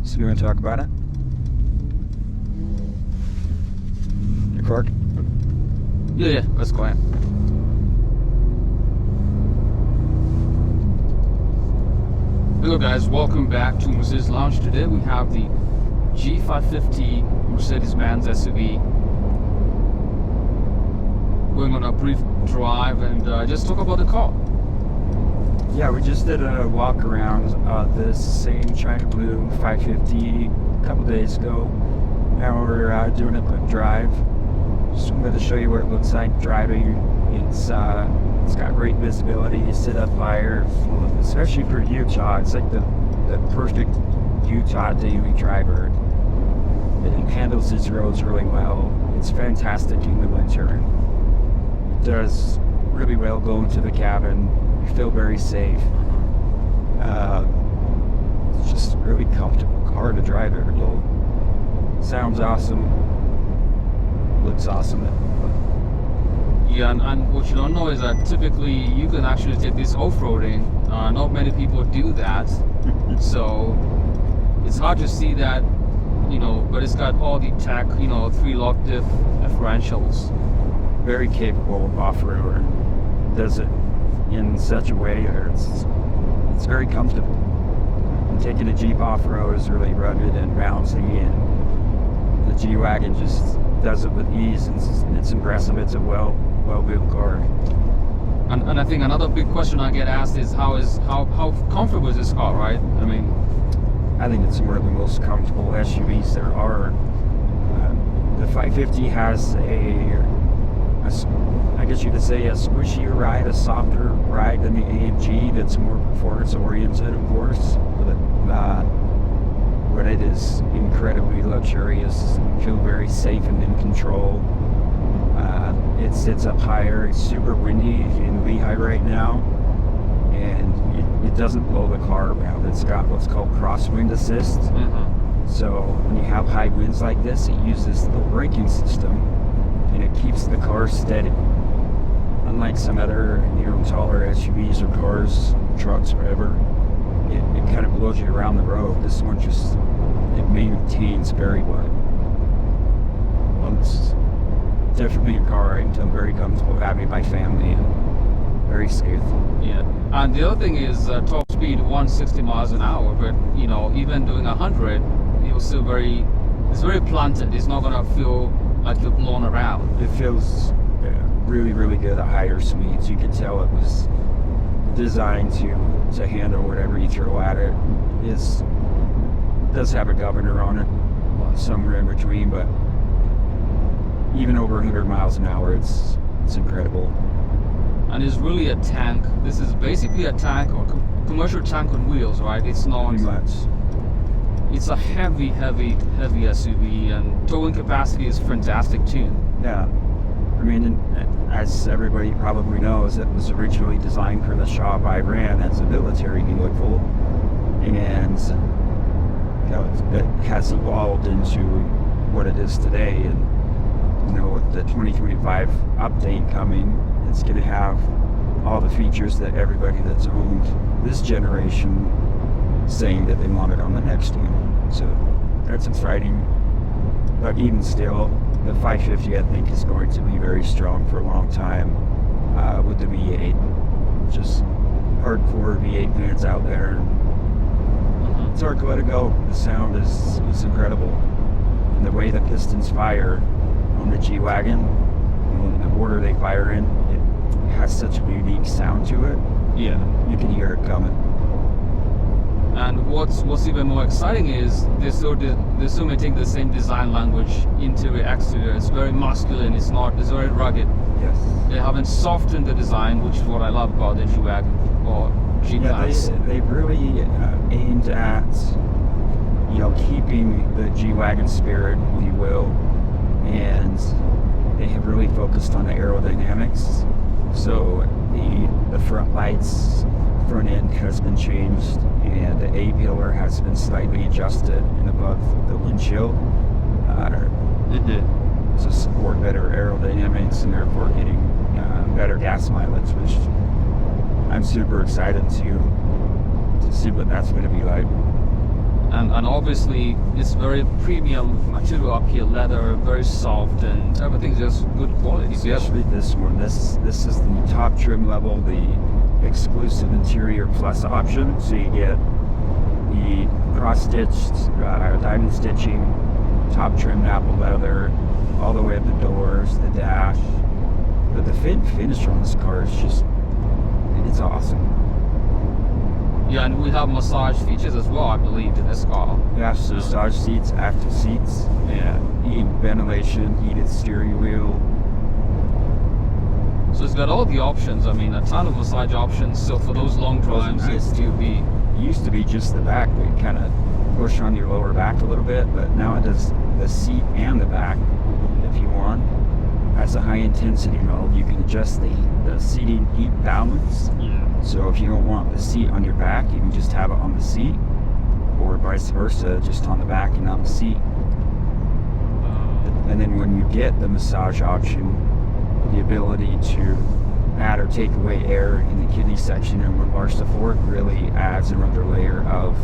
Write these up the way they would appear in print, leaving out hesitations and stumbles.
So you want to talk about it? Record? Yeah, let's go ahead. Hello guys, welcome back to Mercedes Lounge. Today we have the G550 Mercedes-Benz SUV. Going on a brief drive and just talk about the car. Yeah, we just did a walk around this same China Blue 550 a couple days ago. Now we're doing a quick drive. Just wanted to show you what it looks like driving. It's got great visibility, sit up higher, especially for Utah. It's like the perfect Utah daily driver. It handles its roads really well. It's fantastic in the winter. It does really well going to the cabin. You feel very safe. It's just a really comfortable car to drive every day. Sounds awesome. Looks awesome. Yeah, and what you don't know is that typically you can actually take this off-roading. Not many people do that. So it's hard to see that, but it's got all the tech, 3-lock diff differentials. Very capable of off-roader. Does it in such a way that it's very comfortable. And taking a Jeep off-road is really rugged and bouncy, and the G-Wagon just does it with ease. It's impressive. It's a well-built car. And I think another big question I get asked is how comfortable is this car, right? I think it's one of the most comfortable SUVs there are. The 550 has I guess you could say a squishier ride, a softer ride than the AMG that's more performance oriented, of course. But it is incredibly luxurious. You feel very safe and in control. It sits up higher. It's super windy in Lehigh right now, and it doesn't blow the car around. It's got what's called crosswind assist. So when you have high winds like this, it uses the braking system, and it keeps the car steady. Unlike some other, taller SUVs or cars, trucks, whatever, it kind of blows you around the road. This one it maintains very well. It's definitely a car I'm very comfortable having my family and very safe. Yeah, and the other thing is top speed 160 miles an hour, but even doing 100, it's very planted. It's not gonna feel like you're blown around. It feels really, really good at higher speeds. You can tell it was designed to handle whatever you throw at it. It does have a governor on it, somewhere in between, but even over 100 miles an hour, it's incredible. And it's really a tank. This is basically a tank or commercial tank on wheels, right? It's not. Pretty much. It's a heavy SUV, and towing capacity is fantastic too. Yeah, as everybody probably knows, it was originally designed for the shop I ran as a military vehicle, and it has evolved into what it is today. And with the 2025 update coming, it's going to have all the features that everybody that's owned this generation saying that they want it on the next one. So that's exciting. But even still, the 550 I think is going to be very strong for a long time with the V8. Just hardcore V8 fans out there. It's hard to let it go. The sound is incredible. And the way the pistons fire on the G-Wagon, and the order they fire in, it has such a unique sound to it. Yeah. You can hear it coming. And what's even more exciting is they're still maintaining the same design language, interior, exterior. It's very masculine. It's very rugged. Yes. They haven't softened the design, which is what I love about the G-Wagon or G-Class. Yeah, they really aimed at keeping the G-Wagon spirit, if you will, and they have really focused on the aerodynamics. So the front lights, front end has been changed, and the A-pillar has been slightly adjusted and above the windshield to support better aerodynamics and therefore getting better gas mileage, which I'm super excited to see what that's going to be like. And obviously it's very premium material up here, leather, very soft, and everything's just good quality. Especially this one. This is the top trim level, the exclusive interior plus option. So you get the cross-stitched diamond stitching, top trim apple leather, all the way up the doors, the dash. But the fit and finish on this car is just, it's awesome. Yeah, and we have massage features as well, I believe, in this car. Yeah, so massage seats, active seats, Yeah. heated ventilation, heated steering wheel. So it's got all the options. I mean, a ton of massage options. So for those long drives, nice, it's to be. It used to be just the back that you kind of push on your lower back a little bit, but now it does the seat and the back if you want. As a high intensity mode, you can adjust the seating heat balance. Yeah. So if you don't want the seat on your back, you can just have it on the seat, or vice versa, just on the back and on the seat. And then when you get the massage option, the ability to add or take away air in the kidney section and reverse the fork really adds another layer of,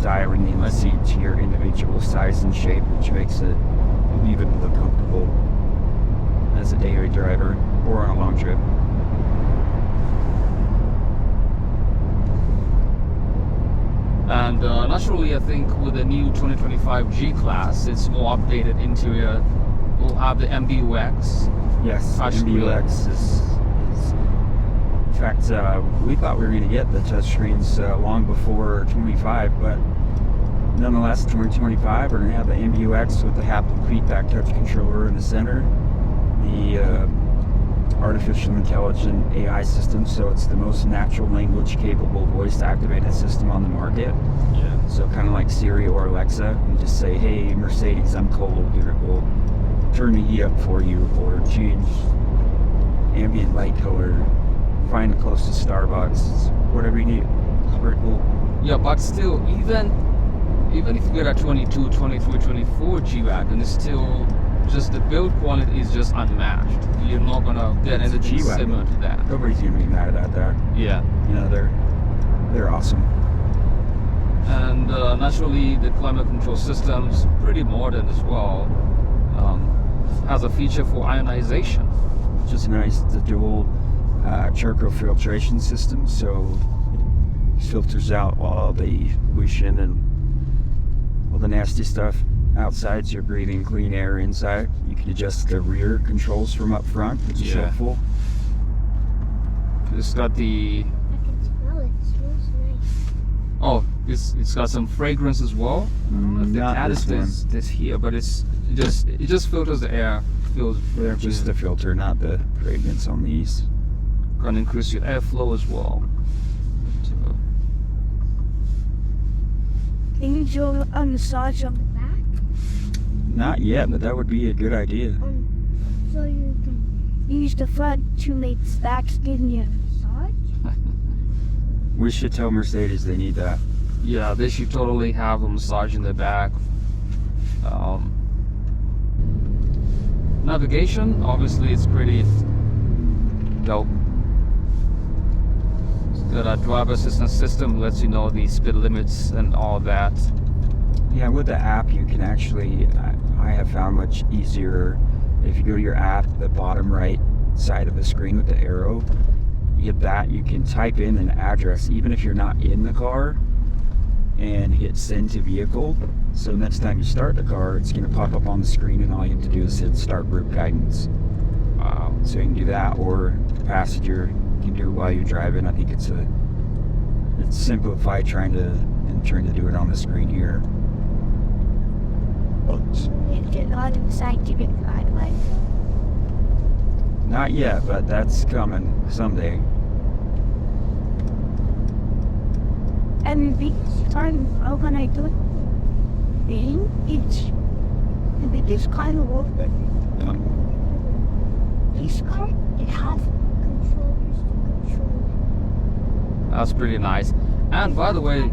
dialing in the seat to your individual size and shape, which makes it even more comfortable as a daily driver or on a long trip. And naturally, I think with the new 2025 G-Class, it's more updated interior. We'll have the MBUX. Yes, Touchscreen. MBUX is in fact, we thought we were going to get the touchscreens long before 25, but nonetheless, 2025, we're going to have the MBUX with the haptic feedback touch controller in the center, the artificial intelligent AI system, so it's the most natural language capable voice activated system on the market. Yeah. So kind of like Siri or Alexa, you just say, hey Mercedes, I'm cold, here it will turn the heat up for you, or change ambient light color, find the closest Starbucks, whatever you need. It's very cool. Yeah, but still, even if you get a 22, 23, 24 G-Wagon, it's still just the build quality is just unmatched. You're not gonna get It's a anything G-Wagon. similar to that. Nobody's gonna be mad at that. Yeah. They're awesome. And naturally, the climate control system's pretty modern as well. Has a feature for ionization. Which is nice. It's a dual charcoal filtration system, so it filters out all the pollution and all the nasty stuff outside, so you're breathing clean air inside. You can adjust the rear controls from up front, which is Yeah. helpful. It's got the I can smell it. It smells nice. it's got some fragrance as well. I don't know if they Not added this one. this here, but it just filters the air. Feels They're just the filter, not the fragrance on these. gonna increase your airflow as well. Can you do a massage on the back? Not yet, but that would be a good idea. So you can use the front to make the back give you a massage? We should tell Mercedes they need that. Yeah, they should totally have a massage in the back. Navigation, obviously, it's pretty dope. Got a driver assistance system, lets you know the speed limits and all that. Yeah, with the app, you can actually, I have found much easier if you go to your app, the bottom right side of the screen with the arrow, you hit that, you can type in an address, even if you're not in the car, and hit send to vehicle. So next time you start the car, it's going to pop up on the screen, and all you have to do is hit start group guidance. So you can do that, or passenger, you can do it while you're driving. I think it's simplified trying to do it on the screen here. You get on the side to get driveway. Not yet, but that's coming someday. And we started overnight doing it's and they just kind of work it. This car, it has controllers to control. That's pretty nice. And by the way,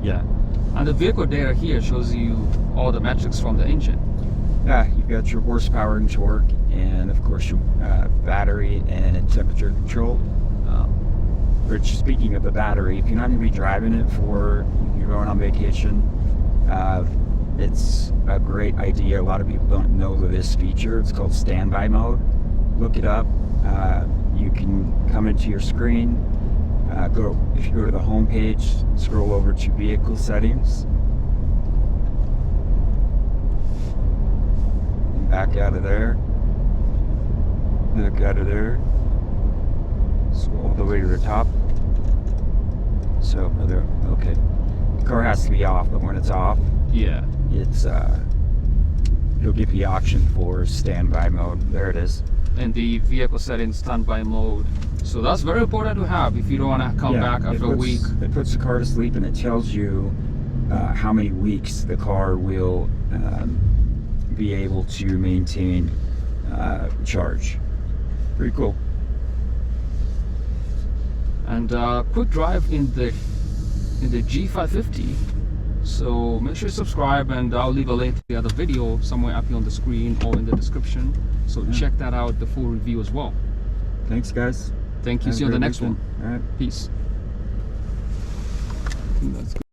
yeah, and the vehicle data here shows you all the metrics from the engine. Yeah, you've got your horsepower and torque, and of course your battery and temperature control. Which, speaking of the battery, if you're not going to be driving it for you're going on vacation, it's a great idea. A lot of people don't know this feature. It's called standby mode. Look it up. You can come into your screen. If you go to the home page, scroll over to vehicle settings. And back out of there. Back out of there. Scroll all the way to the top. So, there, okay. The car has to be off, but when it's off, Yeah. it's it'll give the option for standby mode. There it is. And the vehicle settings standby mode. So that's very important to have if you don't want to come back after a week. It puts the car to sleep, and it tells you how many weeks the car will be able to maintain charge. Pretty cool. And quick drive in the G550. So make sure you subscribe, and I'll leave a link to the other video somewhere up here on the screen or in the description. So check that out, the full review as well. Thanks, guys. Thank you. Have See you a on the great next weekend. one. All right. Peace. That's good.